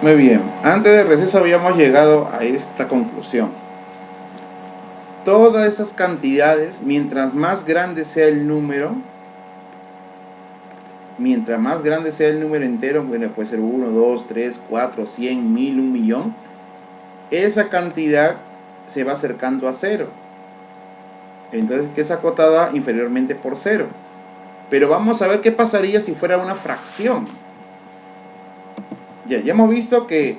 Muy bien, antes del receso habíamos llegado a esta conclusión. Todas esas cantidades, mientras más grande sea el número, mientras más grande sea el número entero, bueno, puede ser 1, 2, 3, 4, 100, 1000, 1.000.000, esa cantidad se va acercando a cero. Entonces, que es acotada inferiormente por cero. Pero vamos a ver qué pasaría si fuera una fracción. Ya hemos visto que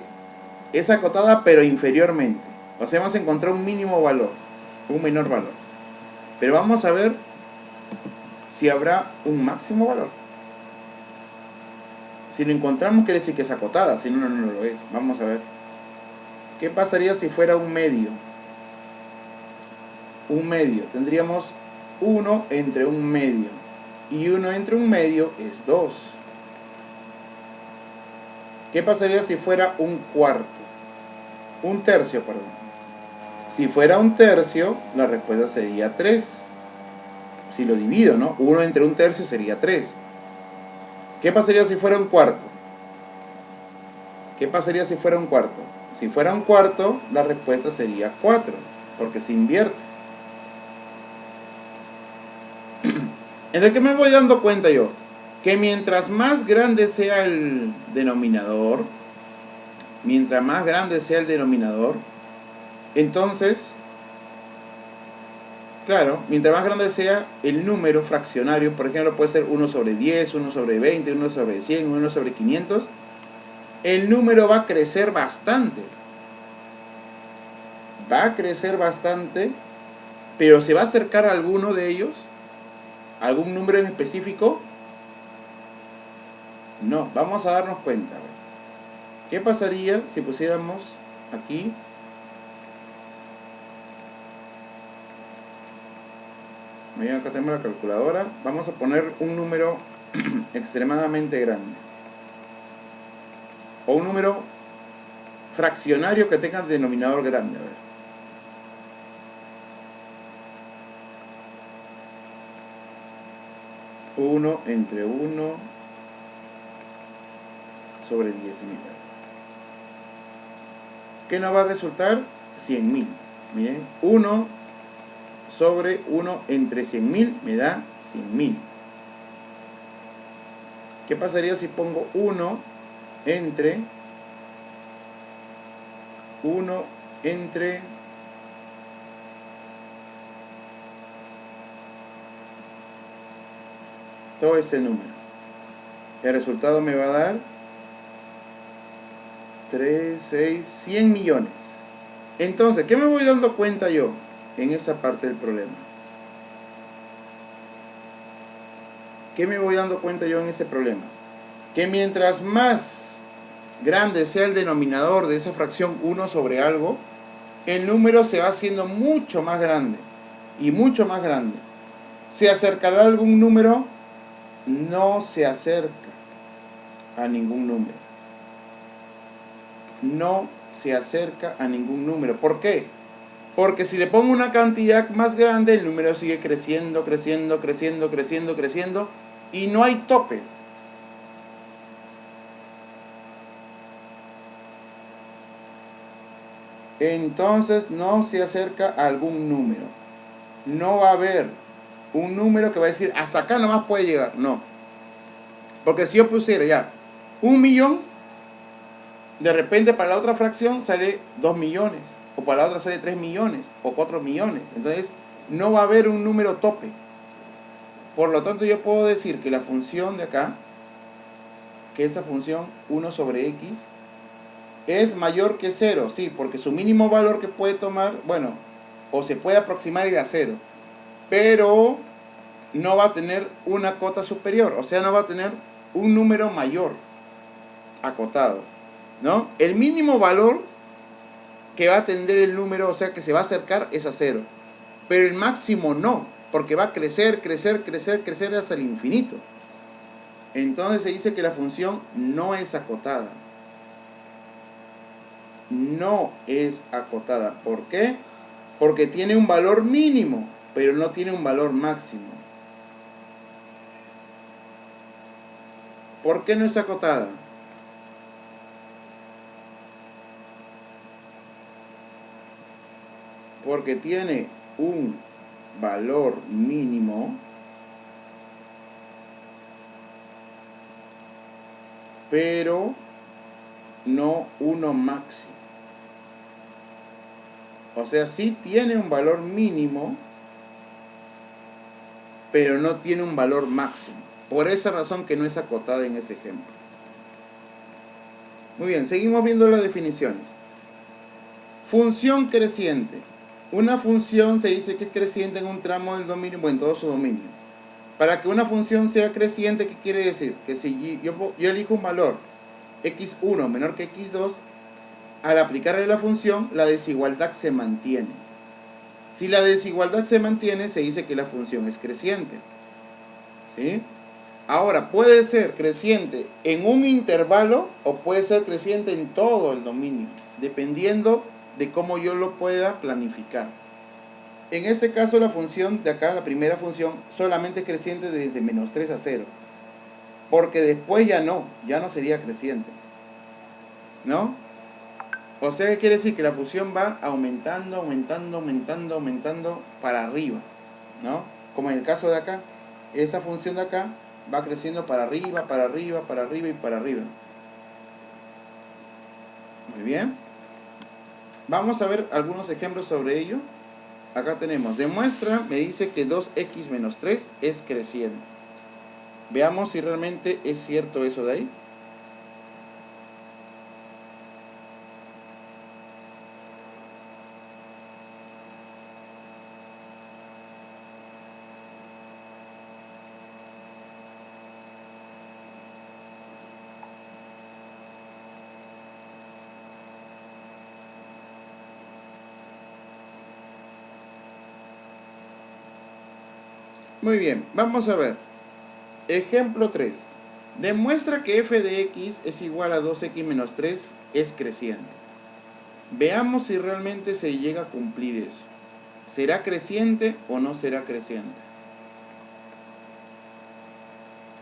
es acotada pero inferiormente. O sea, hemos encontrado un mínimo valor, un menor valor. Pero vamos a ver si habrá un máximo valor. Si lo encontramos quiere decir que es acotada, si no, no lo es. Vamos a ver. ¿Qué pasaría si fuera un medio? Un medio. Tendríamos 1 entre un medio. Y 1 entre un medio es 2. ¿Qué pasaría si fuera un cuarto? Un tercio, perdón. Si fuera un tercio, la respuesta sería 3. Si lo divido, ¿no? 1 entre un tercio sería 3. ¿Qué pasaría si fuera un cuarto? ¿Qué pasaría si fuera un cuarto? Si fuera un cuarto, la respuesta sería 4, porque se invierte. Entonces, ¿qué me voy dando cuenta yo? Que mientras más grande sea el denominador, entonces, claro, mientras más grande sea el número fraccionario, por ejemplo, puede ser 1 sobre 10, 1 sobre 20, 1 sobre 100, 1 sobre 500, el número va a crecer bastante. Va a crecer bastante, pero ¿se va a acercar a alguno de ellos? ¿Algún número en específico? No, vamos a darnos cuenta. ¿Qué pasaría si pusiéramos aquí acá tenemos la calculadora? Vamos a poner un número extremadamente grande, o un número fraccionario que tenga denominador grande. A ver. Uno entre 1 sobre 10.000. ¿Qué nos va a resultar? 100.000. Miren, 1 sobre 1 entre 100.000 me da 100.000. ¿Qué pasaría si pongo 1 entre todo ese número? El resultado me va a dar 3, 6, 100 millones. Entonces, ¿qué me voy dando cuenta yo en esa parte del problema? ¿Qué me voy dando cuenta yo en ese problema? Que mientras más grande sea el denominador de esa fracción 1 sobre algo, el número se va haciendo mucho más grande y mucho más grande. ¿Se acercará a algún número? No se acerca a ningún número. No se acerca a ningún número. ¿Por qué? Porque si le pongo una cantidad más grande, el número sigue creciendo, creciendo, creciendo, creciendo, creciendo, y no hay tope. Entonces no se acerca a algún número. No va a haber un número que va a decir hasta acá nomás puede llegar. No. Porque si yo pusiera ya 1.000.000, de repente para la otra fracción sale 2 millones. O para la otra sale 3 millones. O 4 millones. Entonces no va a haber un número tope. Por lo tanto yo puedo decir que la función de acá, que esa función 1 sobre x, es mayor que 0. Sí, porque su mínimo valor que puede tomar, bueno, o se puede aproximar a 0. Pero no va a tener una cota superior. O sea, no va a tener un número mayor acotado, ¿no? El mínimo valor que va a tener el número, o sea, que se va a acercar, es a 0. Pero el máximo no, porque va a crecer, crecer, crecer, crecer hasta el infinito. Entonces se dice que la función no es acotada. No es acotada. ¿Por qué? Porque tiene un valor mínimo, pero no tiene un valor máximo. ¿Por qué no es acotada? porque tiene un valor mínimo, pero no uno máximo. O sea, sí tiene un valor mínimo, pero no tiene un valor máximo. Por esa razón que no es acotada en este ejemplo. Muy bien, seguimos viendo las definiciones. Función creciente. Una función se dice que es creciente en un tramo del dominio o en todo su dominio. Para que una función sea creciente, ¿qué quiere decir? Que si yo elijo un valor x1 menor que x2, al aplicarle la función, la desigualdad se mantiene. Si la desigualdad se mantiene, se dice que la función es creciente. ¿Sí? Ahora, puede ser creciente en un intervalo o puede ser creciente en todo el dominio, dependiendo de cómo yo lo pueda planificar. En este caso, la función de acá, la primera función, solamente es creciente desde menos 3 a 0. Porque después ya no sería creciente. ¿No? O sea, ¿qué quiere decir? Que la función va aumentando, aumentando, aumentando, aumentando para arriba. ¿No? Como en el caso de acá, esa función de acá va creciendo para arriba, para arriba, para arriba y para arriba. Muy bien. Vamos a ver algunos ejemplos sobre ello. Acá tenemos, demuestra, me dice que 2x menos 3 es creciente. Veamos si realmente es cierto eso de ahí. Muy bien, vamos a ver. Ejemplo 3. Demuestra que f de x es igual a 2x menos 3 es creciente. Veamos si realmente se llega a cumplir eso. ¿Será creciente o no será creciente?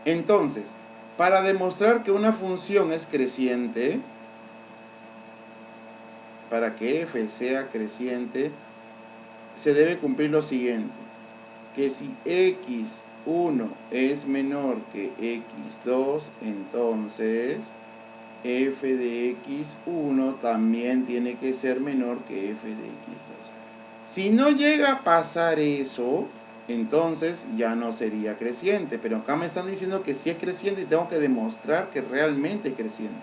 Entonces, para demostrar que una función es creciente, para que f sea creciente, se debe cumplir lo siguiente. Que si x1 es menor que x2, entonces f de x1 también tiene que ser menor que f de x2. Si no llega a pasar eso, entonces ya no sería creciente. Pero acá me están diciendo que sí es creciente y tengo que demostrar que realmente es creciente.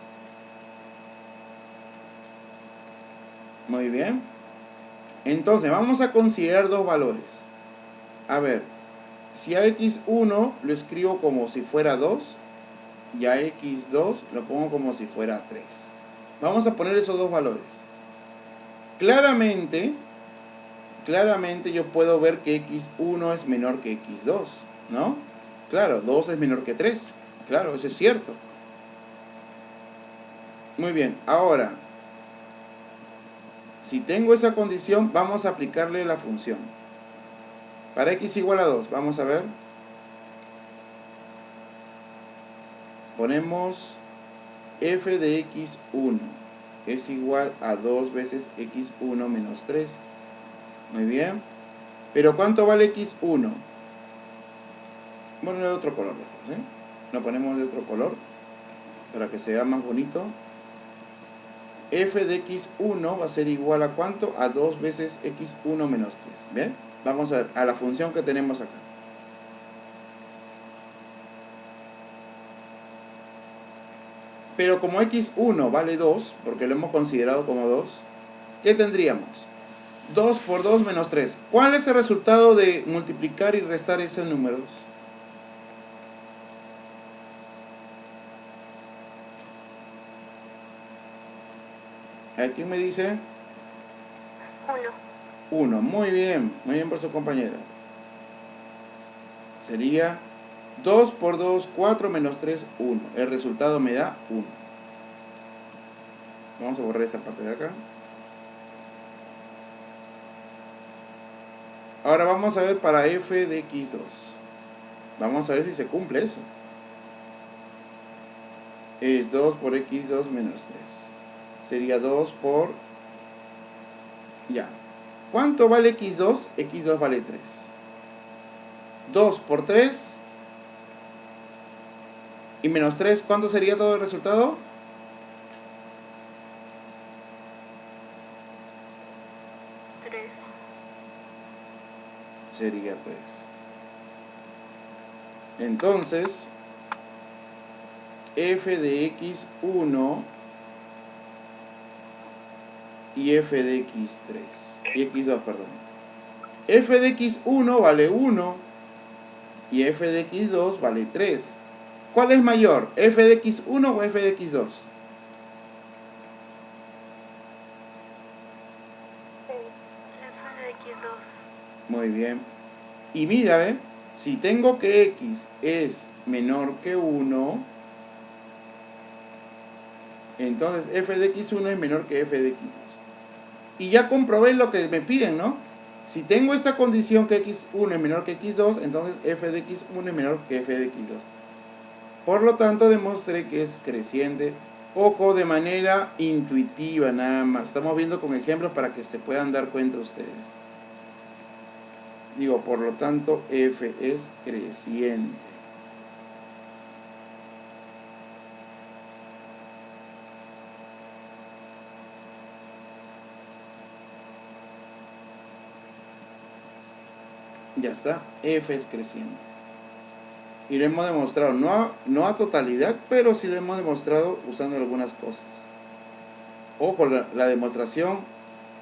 Muy bien. Entonces vamos a considerar dos valores. A ver, si a x1 lo escribo como si fuera 2 y a x2 lo pongo como si fuera 3. Vamos a poner esos dos valores. Claramente yo puedo ver que x1 es menor que x2, ¿no? Claro, 2 es menor que 3. Claro, eso es cierto. Muy bien, ahora, si tengo esa condición, vamos a aplicarle la función. Para x igual a 2, vamos a ver. Ponemos f de x1 es igual a 2 veces x1 menos 3. Muy bien. Pero ¿cuánto vale x1? Bueno, de otro color, ¿sí? Lo ponemos de otro color para que se vea más bonito. F de x1 va a ser igual a ¿cuánto? A 2 veces x1 menos 3. ¿Bien? Vamos a ver a la función que tenemos acá. Pero como x1 vale 2, porque lo hemos considerado como 2, ¿qué tendríamos? 2 por 2 menos 3. ¿Cuál es el resultado de multiplicar y restar esos números? ¿Quién me dice? 1. Muy bien por su compañera. Sería 2 por 2, 4 menos 3, 1. El resultado me da 1. Vamos a borrar esa parte de acá. Ahora vamos a ver para f de x2. Vamos a ver si se cumple eso. Es 2 por x2 menos 3. Sería 2 por... ya. ¿Cuánto vale x2? x2 vale 3. 2 por 3 y menos 3, ¿cuánto sería todo el resultado? 3. Sería 3. Entonces, f de x1 y f de x3 y x2, perdón. F de x1 vale 1 y f de x2 vale 3. ¿Cuál es mayor? ¿F de x1 o f de x2? F de x2. Muy bien. Y mira, ¿ve? Si tengo que x es menor que 1, entonces f de x1 es menor que f de x2. Y ya comprobé lo que me piden, ¿no? Si tengo esta condición que x1 es menor que x2, entonces f de x1 es menor que f de x2. Por lo tanto, demostré que es creciente. Ojo, de manera intuitiva nada más. Estamos viendo con ejemplos para que se puedan dar cuenta ustedes. Digo, por lo tanto, f es creciente. Ya está, f es creciente. Y lo hemos demostrado, no a totalidad, pero sí lo hemos demostrado usando algunas cosas. Ojo, la demostración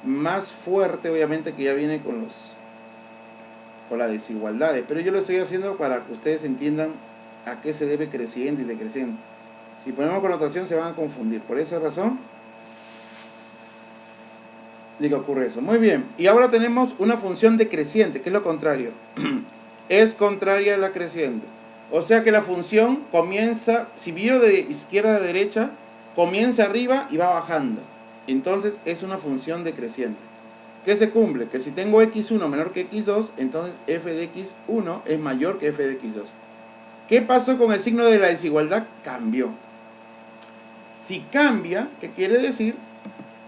más fuerte obviamente que ya viene con las desigualdades, pero yo lo estoy haciendo para que ustedes entiendan a qué se debe creciente y decreciente. Si ponemos connotación se van a confundir, por esa razón digo ocurre eso. Muy bien, y ahora tenemos una función decreciente, que es lo contrario. Es contraria a la creciente. O sea que la función comienza, si viro de izquierda a derecha, comienza arriba y va bajando. Entonces es una función decreciente. ¿Qué se cumple? Que si tengo x1 menor que x2, entonces f de x1 es mayor que f de x2. ¿Qué pasó con el signo de la desigualdad? Cambió. Si cambia, ¿qué quiere decir?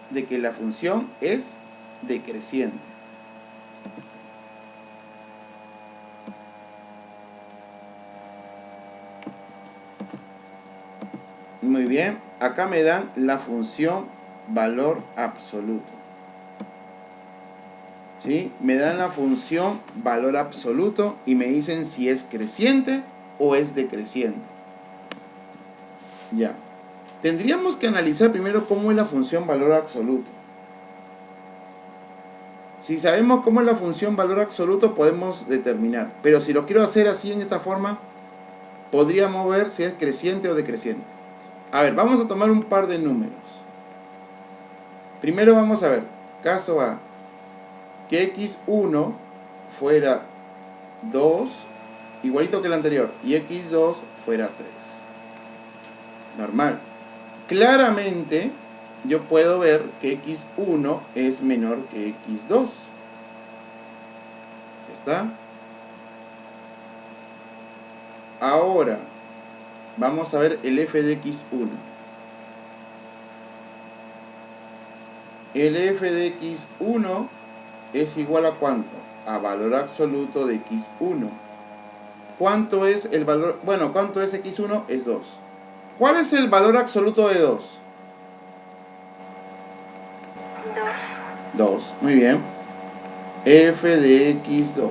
De que la función es decreciente. Muy bien, acá me dan la función valor absoluto. ¿Sí? Me dan la función valor absoluto y me dicen si es creciente o es decreciente. Ya. Tendríamos que analizar primero cómo es la función valor absoluto. Si sabemos cómo es la función valor absoluto, podemos determinar. Pero si lo quiero hacer así en esta forma, podríamos ver si es creciente o decreciente. A ver, vamos a tomar un par de números. Primero vamos a ver, caso A, que x1 fuera 2, igualito que el anterior, y x2 fuera 3. Normal. Claramente, yo puedo ver que x1 es menor que x2. ¿Está? Ahora, vamos a ver el f de x1. El f de x1 es igual a ¿cuánto? A valor absoluto de x1. ¿Cuánto es el valor? Bueno, ¿cuánto es x1? Es 2. ¿Cuál es el valor absoluto de 2? 2. Muy bien. F de x2.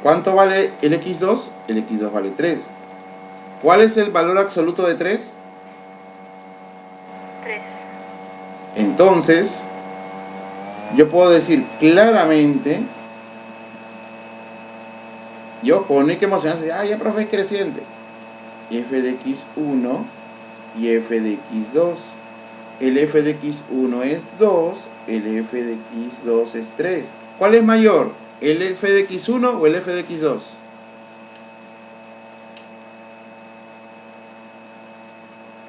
¿Cuánto vale el x2? El x2 vale 3. ¿Cuál es el valor absoluto de 3? 3. Entonces, yo puedo decir claramente, yo no hay que emocionarse, ya profe es creciente. F de x1 y f de x2. El f de x1 es 2, el f de x2 es 3. ¿Cuál es mayor? ¿El f de x1 o el f de x2?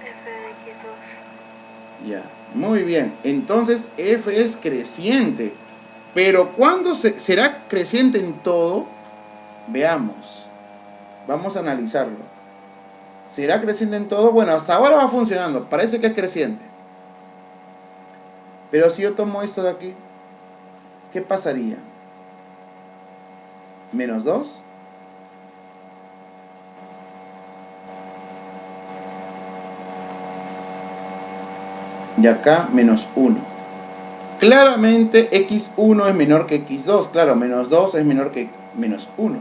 F de x2. Ya, muy bien. Entonces f es creciente. Pero ¿cuándo será creciente en todo? Veamos. Vamos a analizarlo. ¿Será creciente en todo? Bueno, hasta ahora va funcionando. Parece que es creciente. Pero si yo tomo esto de aquí, ¿qué pasaría? Menos 2. Y acá menos 1. Claramente x1 es menor que x2. Claro, menos 2 es menor que menos 1.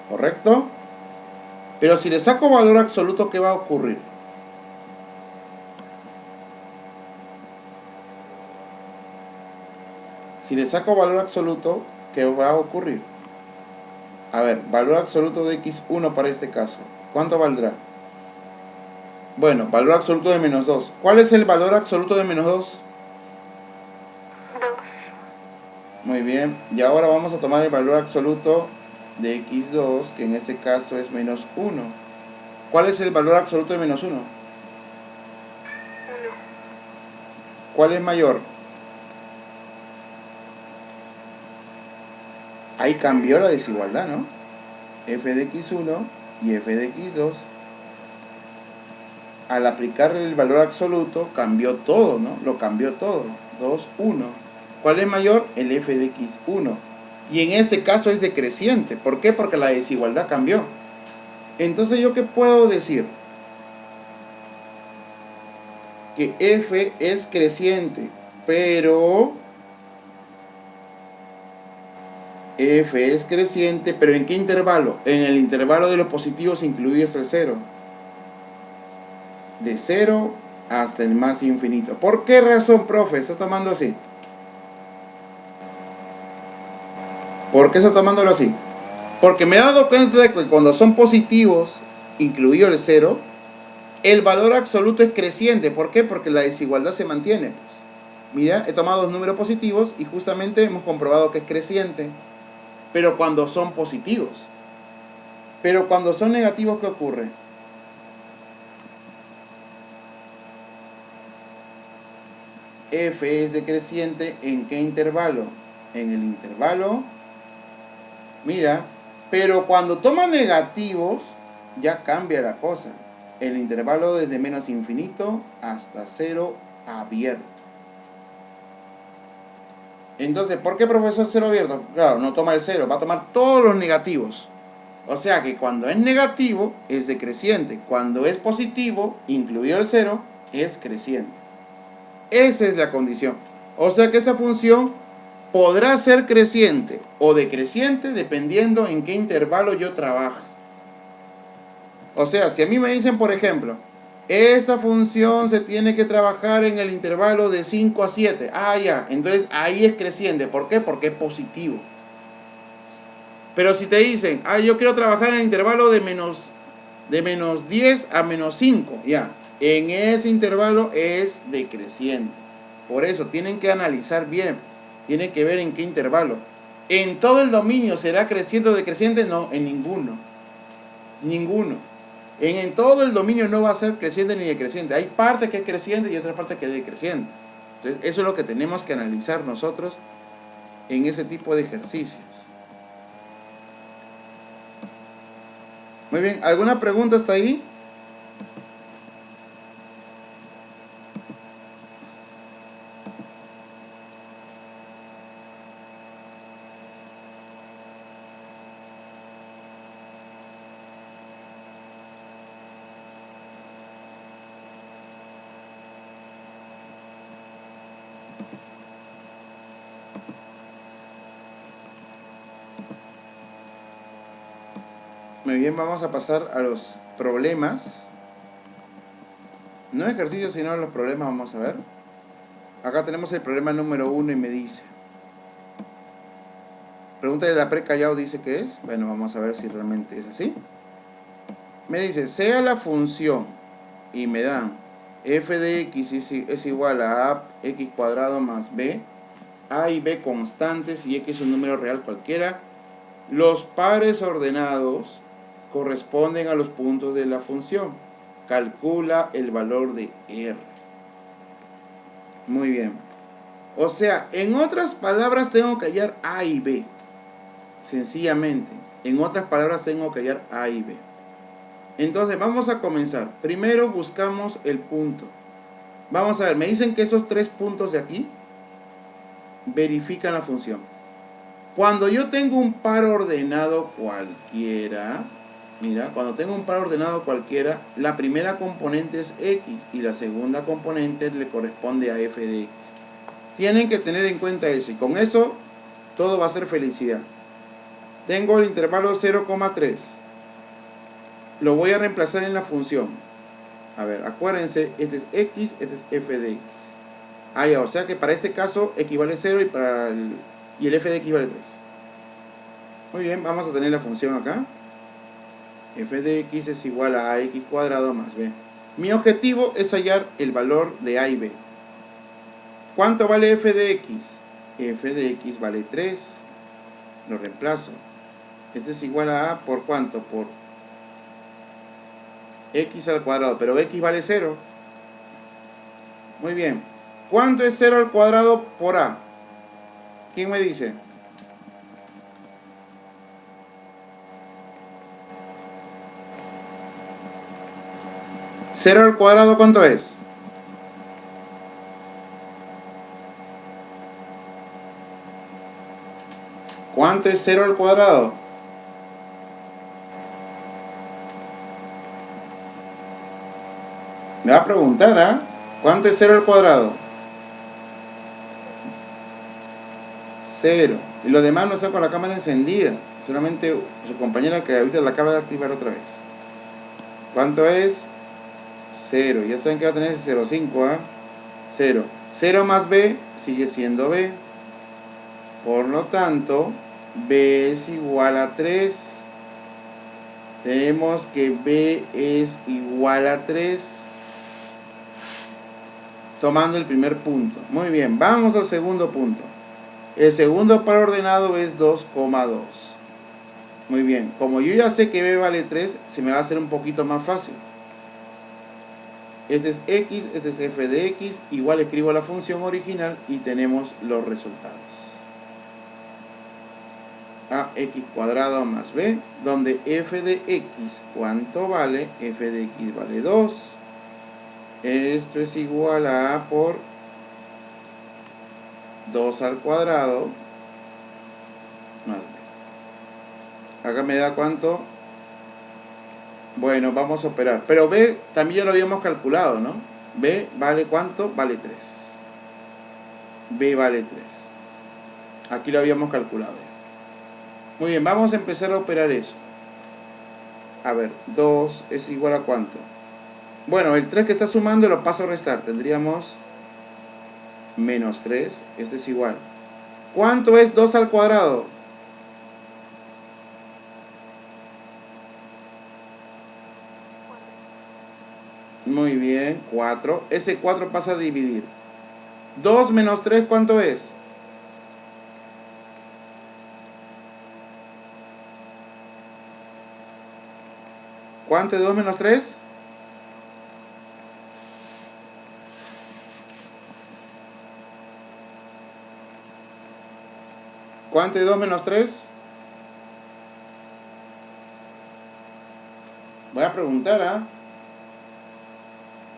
¿Correcto? Pero si le saco valor absoluto, ¿qué va a ocurrir? Si le saco valor absoluto, ¿qué va a ocurrir? A ver, valor absoluto de x1 para este caso. ¿Cuánto valdrá? Bueno, valor absoluto de menos 2. ¿Cuál es el valor absoluto de menos 2? 2. Muy bien. Y ahora vamos a tomar el valor absoluto de x2, que en este caso es menos 1. ¿Cuál es el valor absoluto de menos 1? 1. ¿Cuál es mayor? Ahí cambió la desigualdad, ¿no? F de x1 y f de x2. Al aplicarle el valor absoluto, cambió todo, ¿no? Lo cambió todo. 2, 1. ¿Cuál es mayor? El f de x1. Y en ese caso es decreciente. ¿Por qué? Porque la desigualdad cambió. Entonces, ¿yo qué puedo decir? Que f es creciente, pero f es creciente, pero ¿en qué intervalo? En el intervalo de los positivos incluidos el 0. De 0 hasta el más infinito. ¿Por qué razón, profe, está tomando así? ¿Por qué está tomándolo así? Porque me he dado cuenta de que cuando son positivos, incluido el 0, el valor absoluto es creciente. ¿Por qué? Porque la desigualdad se mantiene. Pues. Mira, he tomado dos números positivos y justamente hemos comprobado que es creciente. Pero cuando son positivos. Pero cuando son negativos, ¿qué ocurre? F es decreciente, ¿en qué intervalo? En el intervalo, mira, pero cuando toma negativos, ya cambia la cosa. El intervalo desde menos infinito hasta 0 abierto. Entonces, ¿por qué, profesor, 0 abierto? Claro, no toma el 0, va a tomar todos los negativos. O sea que cuando es negativo, es decreciente. Cuando es positivo, incluido el 0, es creciente. Esa es la condición. O sea que esa función podrá ser creciente o decreciente dependiendo en qué intervalo yo trabaje. O sea, si a mí me dicen, por ejemplo, esa función se tiene que trabajar en el intervalo de 5 a 7. Ah, ya. Entonces ahí es creciente. ¿Por qué? Porque es positivo. Pero si te dicen, yo quiero trabajar en el intervalo de menos 10 a menos 5. Ya. En ese intervalo es decreciente. Por eso tienen que analizar bien. Tienen que ver en qué intervalo. ¿En todo el dominio será creciente o decreciente? No, en ninguno. Ninguno. En todo el dominio no va a ser creciente ni decreciente. Hay partes que es creciente y otra parte que es decreciente. Entonces, eso es lo que tenemos que analizar nosotros en ese tipo de ejercicios. Muy bien, ¿alguna pregunta hasta ahí? Muy bien, vamos a pasar a los problemas. No ejercicios, sino los problemas, vamos a ver. Acá tenemos el problema número 1 y me dice. Pregunta de la pre-Callao dice que es. Bueno, vamos a ver si realmente es así. Me dice, sea la función y me dan f de x es igual a x cuadrado más b, a y b constantes y x es un número real cualquiera. Los pares ordenados corresponden a los puntos de la función. Calcula el valor de r. Muy bien. O sea, en otras palabras tengo que hallar a y b. Sencillamente. En otras palabras tengo que hallar a y b. Entonces vamos a comenzar. Primero buscamos el punto. Vamos a ver, me dicen que esos 3 puntos de aquí verifican la función. Cuando yo tengo un par ordenado cualquiera, mira, cuando tengo un par ordenado cualquiera, la primera componente es X y la segunda componente le corresponde a f de X. Tienen que tener en cuenta eso, y con eso todo va a ser felicidad. Tengo el intervalo 0,3. Lo voy a reemplazar en la función. A ver, acuérdense, este es X, este es f de X. Ah, ya, o sea que para este caso X vale 0 y el f de X vale 3. Muy bien, vamos a tener la función acá. F de X es igual a ax cuadrado más b. Mi objetivo es hallar el valor de a y b. ¿Cuánto vale f de X? F de X vale 3. Lo reemplazo. Esto es igual a ¿por cuánto? Por X al cuadrado. Pero X vale 0. Muy bien. ¿Cuánto es 0 al cuadrado por A? ¿Quién me dice? ¿0 al cuadrado cuánto es? ¿Cuánto es 0 al cuadrado? Me va a preguntar, ¿ah? ¿Cuánto es 0 al cuadrado? 0. Y lo demás no está con la cámara encendida. Solamente su compañera que ahorita la acaba de activar otra vez. ¿Cuánto es? 0. Ya saben que va a tener ese 0,5, ¿ah? 0. 0 más b sigue siendo b. Por lo tanto, b es igual a 3. Tenemos que b es igual a 3. Tomando el primer punto. Muy bien, vamos al segundo punto. El segundo par ordenado es 2,2. Muy bien, como yo ya sé que b vale 3, se me va a hacer un poquito más fácil. Este es X, este es f de X. Igual escribo la función original y tenemos los resultados. Ax cuadrado más b, donde f de X, ¿cuánto vale? F de X vale 2. Esto es igual a A por 2 al cuadrado más b. Acá me da ¿cuánto? Bueno, vamos a operar. Pero b también ya lo habíamos calculado, ¿no? B vale ¿cuánto? Vale 3. B vale 3. Aquí lo habíamos calculado ya. Muy bien, vamos a empezar a operar eso. A ver, 2 es igual a ¿cuánto? Bueno, el 3 que está sumando lo paso a restar. Tendríamos menos 3. Este es igual. ¿Cuánto es 2 al cuadrado? Muy bien, 4. Ese 4 pasa a dividir. 2 menos 3, ¿cuánto es? ¿Cuánto es 2 menos 3? ¿Cuánto es 2 menos 3? Voy a preguntar, ¿ah?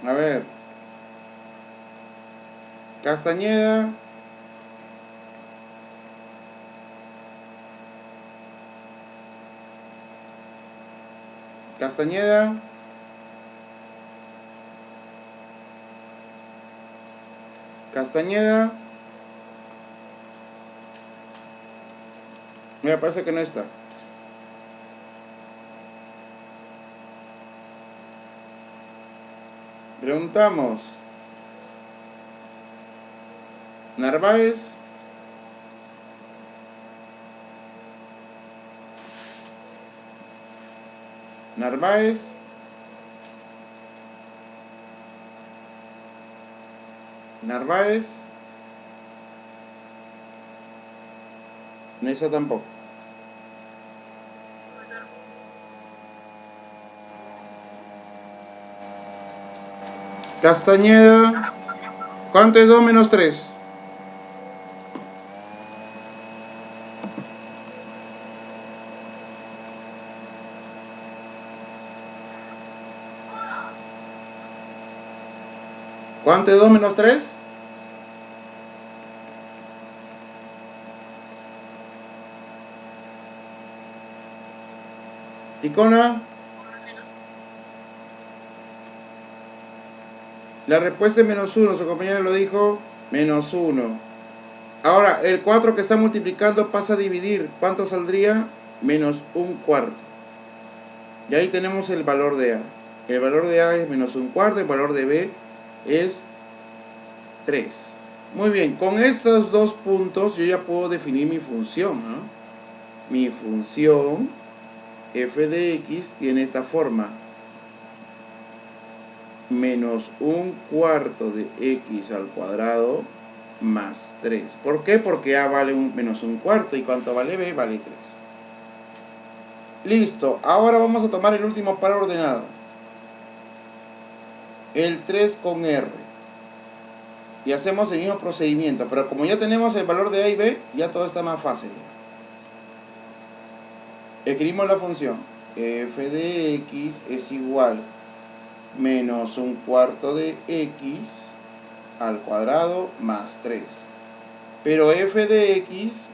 A ver. Castañeda. Castañeda. Castañeda. Me parece que no está. Preguntamos. Narváez. Narváez. Narváez. No está tampoco. Castañeda. ¿Cuánto es 2 menos 3? ¿Cuánto es 2 menos 3? Ticona. La respuesta es menos 1, su compañero lo dijo, menos 1. Ahora, el 4 que está multiplicando pasa a dividir. ¿Cuánto saldría? Menos un cuarto. Y ahí tenemos el valor de A. El valor de A es menos un cuarto, el valor de B es 3. Muy bien, con estos dos puntos yo ya puedo definir mi función, ¿no? Mi función f de x tiene esta forma. Menos un cuarto de x al cuadrado más 3. ¿Por qué? Porque A vale menos un cuarto y cuánto vale B vale 3. Listo, ahora vamos a tomar el último par ordenado. El 3 con R. Y hacemos el mismo procedimiento, pero como ya tenemos el valor de A y B, ya todo está más fácil. Escribimos la función f de x es igual menos un cuarto de x al cuadrado más 3. Pero f de x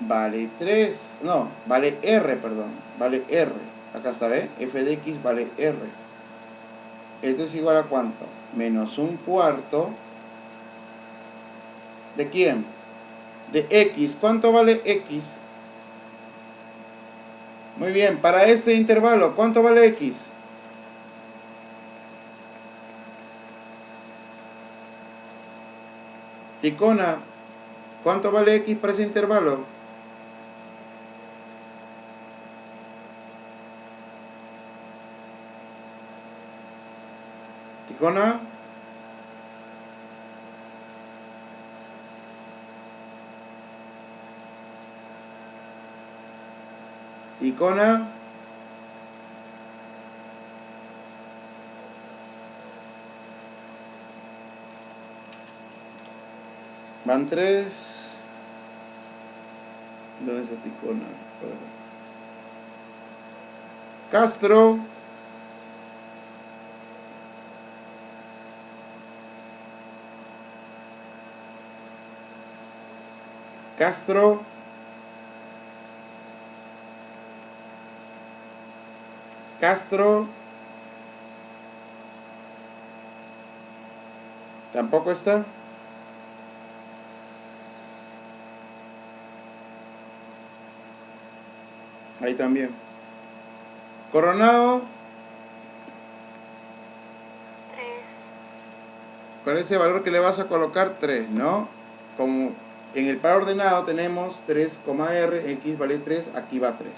vale 3, no, vale r, perdón, vale r. Acá está, ¿ve? F de x vale r. Esto es igual a ¿cuánto? Menos un cuarto. ¿De quién? De x. ¿Cuánto vale x? Muy bien, para ese intervalo, ¿cuánto vale x? Ticona, ¿cuánto vale x para ese intervalo? Ticona. Ticona. Van 3. ¿Dónde está Ticona? Por acá. Castro. Castro. Castro. Tampoco está. Ahí también. Coronado. 3. Con ese valor que le vas a colocar 3, ¿no? Como en el par ordenado tenemos 3, r, x vale 3, aquí va 3.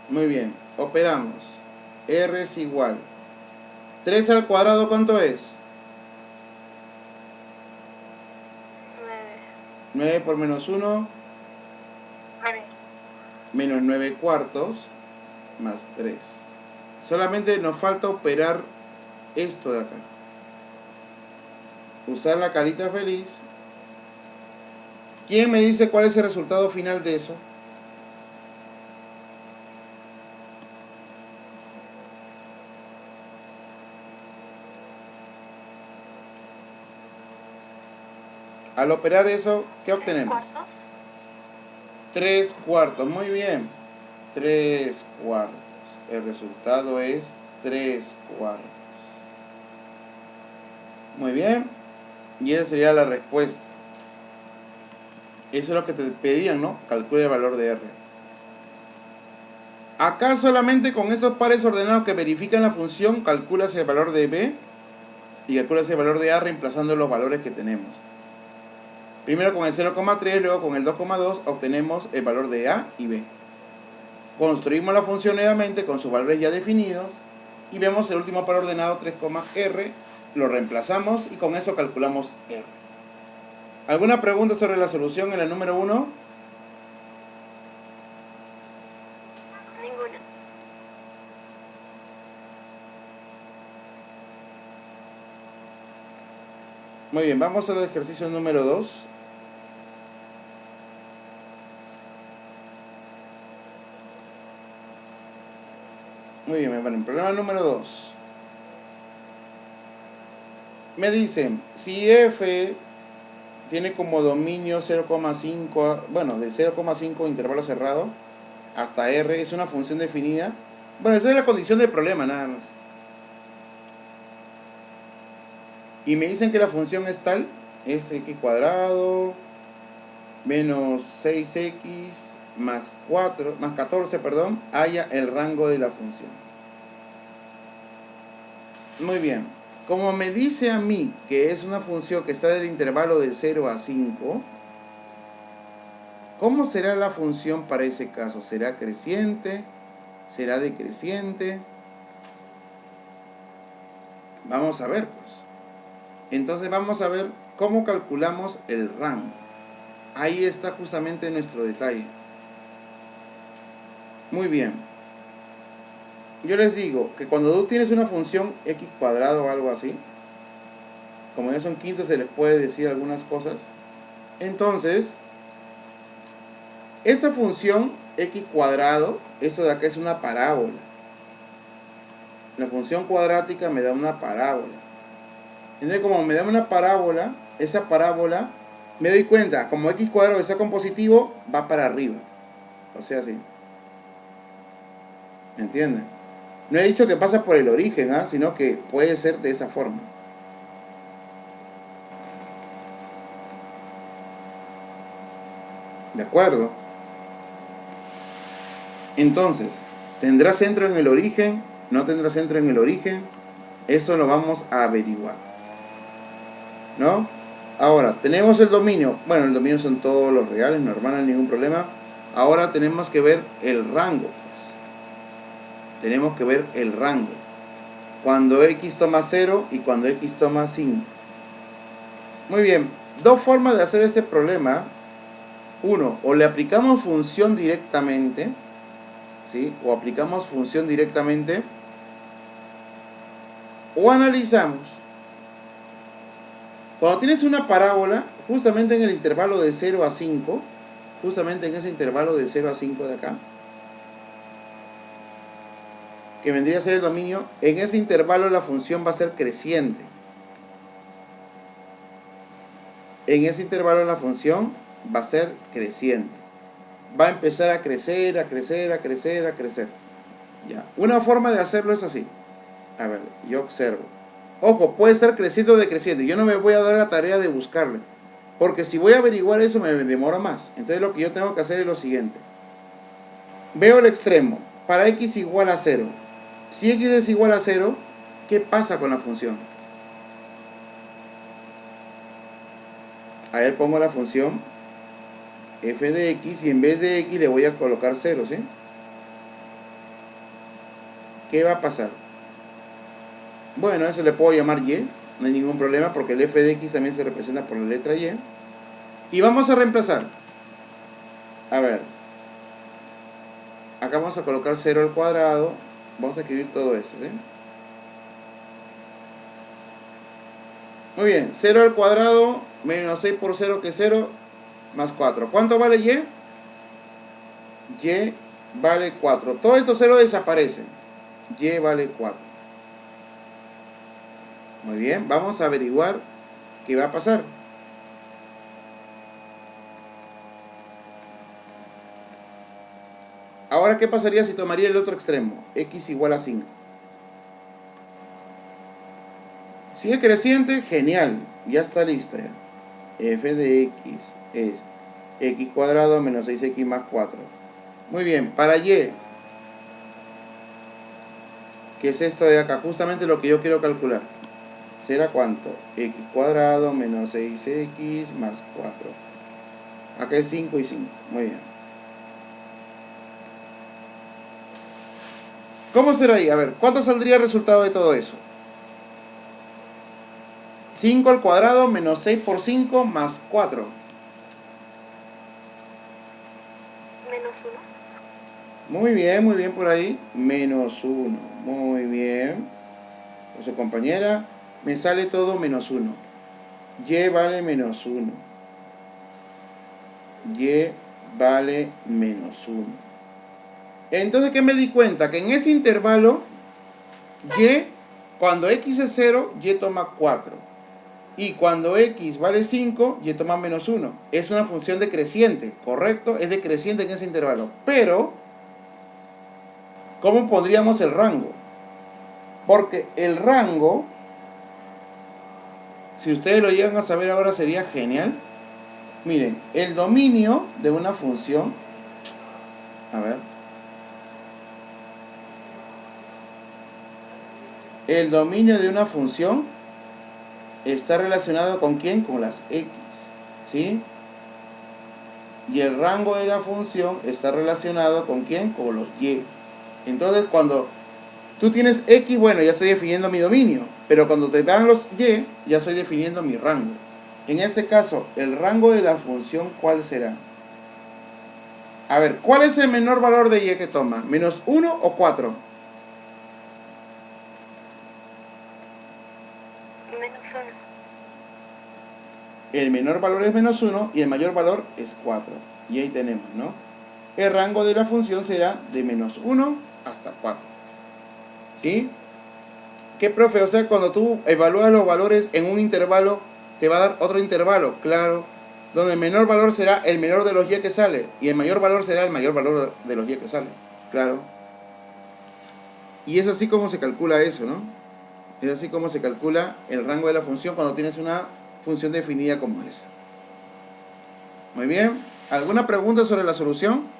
Muy bien, operamos. R es igual. 3 al cuadrado, ¿cuánto es? 9. 9 por menos 1, 9. menos 9 cuartos, más 3. Solamente nos falta operar esto de acá. Usar la carita feliz. ¿Quién me dice cuál es el resultado final de eso? Al operar eso, ¿qué obtenemos? 3 cuartos, muy bien. 3 cuartos. El resultado es 3 cuartos. Muy bien. Y esa sería la respuesta. Eso es lo que te pedían, ¿no? Calcula el valor de R. Acá solamente con esos pares ordenados que verifican la función, calculas el valor de B y calculas el valor de A reemplazando los valores que tenemos. Primero con el 0,3, luego con el 2,2 obtenemos el valor de A y B. Construimos la función nuevamente con sus valores ya definidos y vemos el último par ordenado 3,R, lo reemplazamos y con eso calculamos R. ¿Alguna pregunta sobre la solución en la número 1? Ninguna. Muy bien, vamos al ejercicio número 2. Muy bien, bueno, en problema número 2. Me dicen, si f tiene como dominio 0,5, bueno, de 0,5 intervalo cerrado hasta R, es una función definida. Bueno, esa es la condición del problema nada más. Y me dicen que la función es tal, es x cuadrado menos 6x más 4, más 14, perdón, haya el rango de la función. Muy bien. Como me dice a mí que es una función que está del intervalo de 0 a 5, ¿cómo será la función para ese caso? ¿Será creciente? ¿Será decreciente? Vamos a ver, pues. Entonces vamos a ver cómo calculamos el rango. Ahí está justamente nuestro detalle. Muy bien. Yo les digo que cuando tú tienes una función x cuadrado o algo así, como ya son quintos se les puede decir algunas cosas. Entonces, esa función x cuadrado, eso de acá es una parábola. La función cuadrática me da una parábola. Entonces, como me da una parábola, esa parábola, me doy cuenta, como x cuadrado está con positivo, va para arriba. O sea, así. ¿Me entienden? No he dicho que pasa por el origen, ¿eh? Sino que puede ser de esa forma. ¿De acuerdo? Entonces, ¿tendrá centro en el origen? ¿No tendrá centro en el origen? Eso lo vamos a averiguar, ¿no? Ahora, tenemos el dominio. Bueno, el dominio son todos los reales, normal, no hay ningún problema. Ahora tenemos que ver el rango, pues. Tenemos que ver el rango. Cuando x toma 0 y cuando x toma 5. Muy bien, dos formas de hacer este problema. Uno, o le aplicamos función directamente, ¿sí? O aplicamos función directamente, o analizamos. Cuando tienes una parábola, justamente en el intervalo de 0 a 5, justamente en ese intervalo de 0 a 5 de acá, que vendría a ser el dominio, en ese intervalo la función va a ser creciente. En ese intervalo la función va a ser creciente. Va a empezar a crecer, a crecer, a crecer, a crecer. Ya. Una forma de hacerlo es así. A ver, yo observo. Ojo, puede estar creciendo o decreciendo. Yo no me voy a dar la tarea de buscarle. Porque si voy a averiguar eso me demora más. Entonces lo que yo tengo que hacer es lo siguiente. Veo el extremo. Para x igual a 0. Si x es igual a 0, ¿qué pasa con la función? A ver, pongo la función f de x y en vez de x le voy a colocar 0, ¿sí? ¿Qué va a pasar? Bueno, eso le puedo llamar y, no hay ningún problema porque el f de x también se representa por la letra y. Y vamos a reemplazar. A ver, acá vamos a colocar 0 al cuadrado. Vamos a escribir todo eso, ¿sí? Muy bien, 0 al cuadrado menos 6 por 0 que es 0 más 4. ¿Cuánto vale y? Y vale 4. Todo esto 0 desaparece. Y vale 4. Muy bien, vamos a averiguar qué va a pasar. Ahora, ¿qué pasaría si tomaría el otro extremo? X igual a 5. Si es creciente, genial. Ya está lista. Ya. F de x es x cuadrado menos 6x más 4. Muy bien, para y, ¿qué es esto de acá? Justamente lo que yo quiero calcular. ¿Será cuánto? X cuadrado menos 6x más 4. Acá es 5 y 5. Muy bien. ¿Cómo será ahí? A ver, ¿cuánto saldría el resultado de todo eso? 5 al cuadrado menos 6 por 5 más 4. Menos 1. Muy bien por ahí. Menos 1. Muy bien. Por su compañera. Me sale todo menos 1. Y vale menos 1. Y vale menos 1. Entonces, ¿qué me di cuenta? Que en ese intervalo, y, cuando x es 0, y toma 4. Y cuando x vale 5, y toma menos 1. Es una función decreciente, ¿correcto? Es decreciente en ese intervalo. Pero, ¿cómo pondríamos el rango? Porque el rango, si ustedes lo llegan a saber ahora, sería genial. Miren, el dominio de una función, a ver, el dominio de una función está relacionado con ¿quién? Con las x, ¿sí? Y el rango de la función está relacionado con ¿quién? Con los y. Entonces, cuando tú tienes x, bueno, ya estoy definiendo mi dominio, pero cuando te dan los y, ya estoy definiendo mi rango. En este caso, el rango de la función, ¿cuál será? A ver, ¿cuál es el menor valor de y que toma? ¿Menos 1 o 4? Menos 1. El menor valor es menos 1 y el mayor valor es 4. Y ahí tenemos, ¿no? El rango de la función será de menos 1 hasta 4. ¿Sí? ¿Qué, profe? O sea, cuando tú evalúas los valores en un intervalo, te va a dar otro intervalo, claro. Donde el menor valor será el menor de los y que sale. Y el mayor valor será el mayor valor de los y que sale. Claro. Y es así como se calcula eso, ¿no? Es así como se calcula el rango de la función cuando tienes una función definida como esa. Muy bien. ¿Alguna pregunta sobre la solución?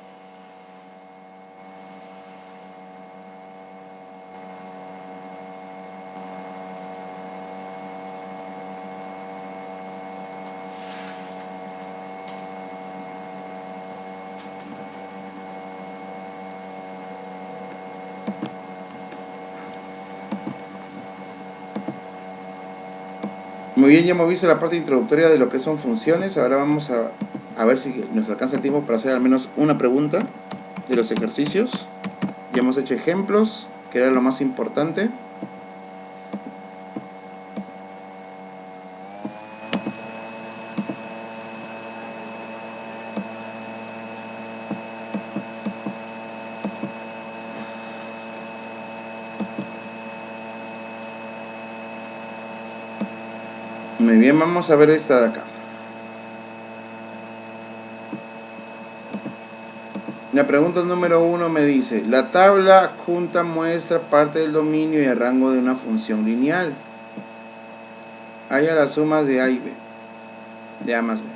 Muy bien, ya hemos visto la parte introductoria de lo que son funciones. Ahora vamos a ver si nos alcanza el tiempo para hacer al menos una pregunta de los ejercicios. Ya hemos hecho ejemplos, que era lo más importante. Muy bien, vamos a ver esta de acá. La pregunta número 1 me dice: la tabla adjunta muestra parte del dominio y el rango de una función lineal. Haya las sumas de A y B, de A más B.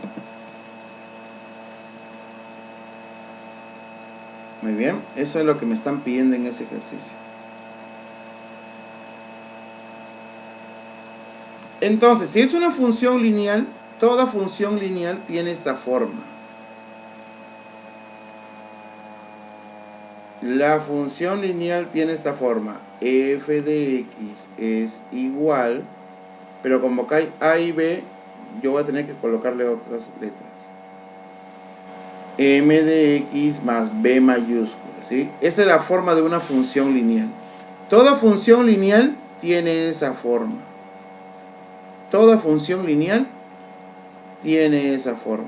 Muy bien, eso es lo que me están pidiendo en ese ejercicio. Entonces, si es una función lineal, toda función lineal tiene esta forma. La función lineal tiene esta forma: f de x es igual, pero como acá hay a y b, yo voy a tener que colocarle otras letras. M de x más b mayúscula, ¿sí? Esa es la forma de una función lineal. Toda función lineal tiene esa forma. Toda función lineal tiene esa forma.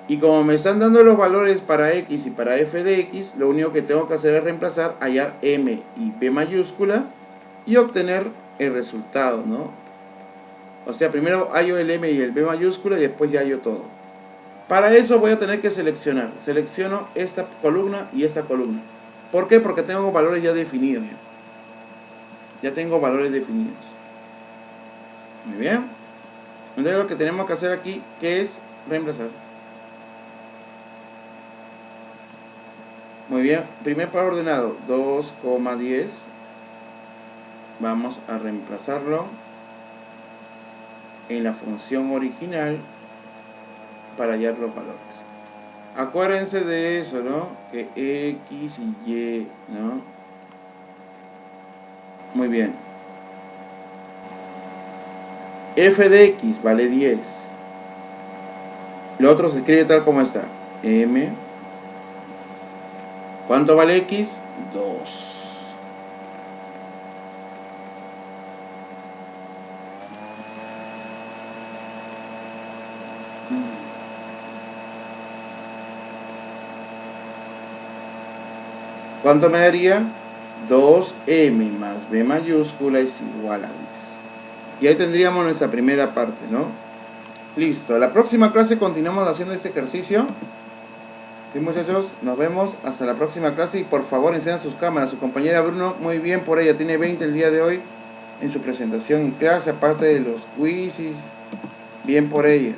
Y como me están dando los valores para x y para f de x, lo único que tengo que hacer es reemplazar, hallar m y b mayúscula y obtener el resultado, ¿no? O sea, primero hallo el m y el b mayúscula y después ya hallo todo. Para eso voy a tener que seleccionar. Selecciono esta columna y esta columna. ¿Por qué? Porque tengo valores ya definidos. Ya tengo valores definidos. Muy bien. Entonces lo que tenemos que hacer aquí, ¿qué es? Reemplazar. Muy bien, primer par ordenado, 2,10. Vamos a reemplazarlo en la función original para hallar los valores. Acuérdense de eso, ¿no? Que x y y, ¿no? Muy bien. F de x vale 10. Lo otro se escribe tal como está. M. ¿Cuánto vale x? 2. ¿Cuánto me daría? 2m más b mayúscula es igual a 10. Y ahí tendríamos nuestra primera parte, ¿no? Listo. La próxima clase continuamos haciendo este ejercicio. Sí, muchachos, nos vemos hasta la próxima clase. Y por favor, enciendan sus cámaras. Su compañera Bruno, muy bien por ella, tiene 20 el día de hoy en su presentación en clase, aparte de los quizzes. Bien por ella.